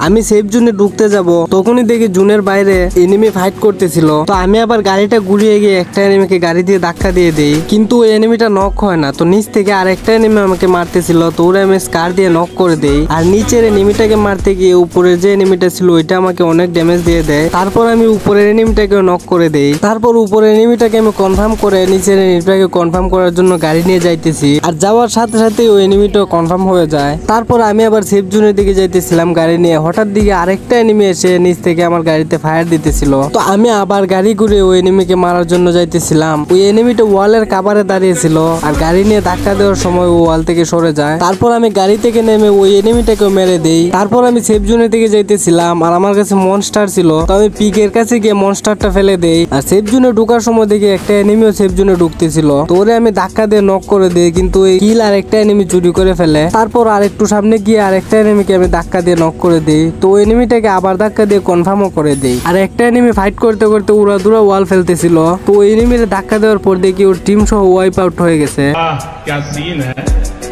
আমি সেফ জোনে ঢুকতে যাব তখনই দেখি জোনের বাইরে এনিমি ফাইট করতেছিল। তো আমি আবার গাড়িটা ঘুরিয়ে গিয়ে একটা এনিমিকে গাড়ি দিয়ে ধাক্কা দিয়ে দেই, কিন্তু ওই এনিমিটা নক হয় না। তো নিচ থেকে আরেকটা এনিমি আমাকে মারতেছিল, তো ওরা আমি স্কার দিয়ে নক করে দেই। আর নিচের এনিমিটাকে মারতে গিয়ে উপরের যে এনিমিটা ছিল ওইটা আমাকে অনেক ড্যামেজ দিয়ে দেয়। তারপর আমি উপরের এনিমিটাকে নক করে দেই। তারপর উপরের এনিমিটাকে আমি কনফার্ম করে নিচের এনিমিটাকে কনফার্ম করার জন্য গাড়ি নিয়ে যাইতেছি। আর যাওয়ার সাথে সাথে ওই এনিমিটা কনফার্ম হয়ে যায়। তারপর আমি আবার সেফ জোনের দিকে যাইতেছিলাম গাড়ি নিয়ে, হঠাৎ দিকে আরেকটা এনিমি এসে নিচ থেকে আমার গাড়িতে ফায়ার দিতেছিল। তো আমি আবার গাড়ি ঘুরে ওই এনিমিকে মারার জন্য যাইতেছিলাম। ওই এনিমিটা ওয়ালের কাভারে দাঁড়িয়েছিল আর গাড়ি নিয়ে ধাক্কা দেওয়ার সময় ও ওয়াল থেকে সরে যায়। তারপর আমি গাড়ি থেকে নেমে ওই এনিমিটাকে মেরে দেই। তারপর আমি সেফ জোনের দিকে যাইতেছিলাম আর আমার কাছে মনস্টার ছিল, তো আমি পিকের কাছে গিয়ে মনস্টারটা ফেলে দেই। আর সেফ জোনে ঢোকার সময় দেখি একটা এনিমিও সেফ জোনে ঢুকতেছিল, তো ওরে আমি ধাক্কা দিয়ে নক করে দেই, কিন্তু ওই কিল আর একটা এনিমি চুরি করে ফেলে। তারপর আর একটু সামনে গিয়ে আরেকটা এনিমিকে আমি ধাক্কা দিয়ে নক করে দিই, তো ওই এনিমিটাকে আবার ধাক্কা দিয়ে কনফার্মও করে দেই। আর একটা এনিমি ফাইট করতে করতে উড়াদুরা ওয়াল ফেলতেছিল, তো ওই এনিমির ধাক্কা দেওয়ার পর দেখি ওর টিম সহ ওয়াইপ আউট হয়ে গেছে।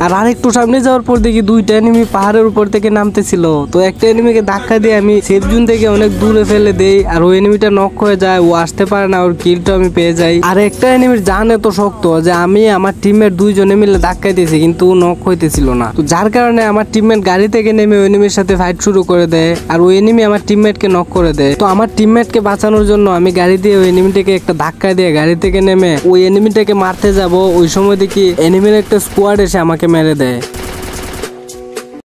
আর আরেকটু সামনে যাওয়ার পর দেখি দুইটা এনিমি পাহাড়ের উপর থেকে নামতেছিল, তো একটা এনিমিকে ধাক্কা দিয়ে আমি সেফ জোন থেকে অনেক দূরে ফেলে দেই। আর ওই এনিমিটা নক হয়ে যায়, ও আসতে পারে না, ওর কিলটা আমি পেয়ে যাই। আর একটা এনিমির জান এত শক্ত যে আমি আমার টিমের দুইজনে মিলে ধাক্কা দিয়েছি, কিন্তু ও নক হইতেছিল না। তো যার কারণে আমার টিমমেট গাড়ি থেকে নেমে ওই এনিমির সাথে ফাইট শুরু করে দেয়, আর ওই এনিমি আমার টিমমেটকে নক করে দেয়। তো আমার টিমমেটকে বাঁচানোর জন্য আমি গাড়ি দিয়ে ওই এনিমিটাকে একটা ধাক্কা দিয়ে গাড়ি থেকে নেমে ওই এনিমিটাকে মারতে যাব, ওই সময় দেখি এনিমির একটা স্কোয়াড এসে আমাকে মেরে দেয়।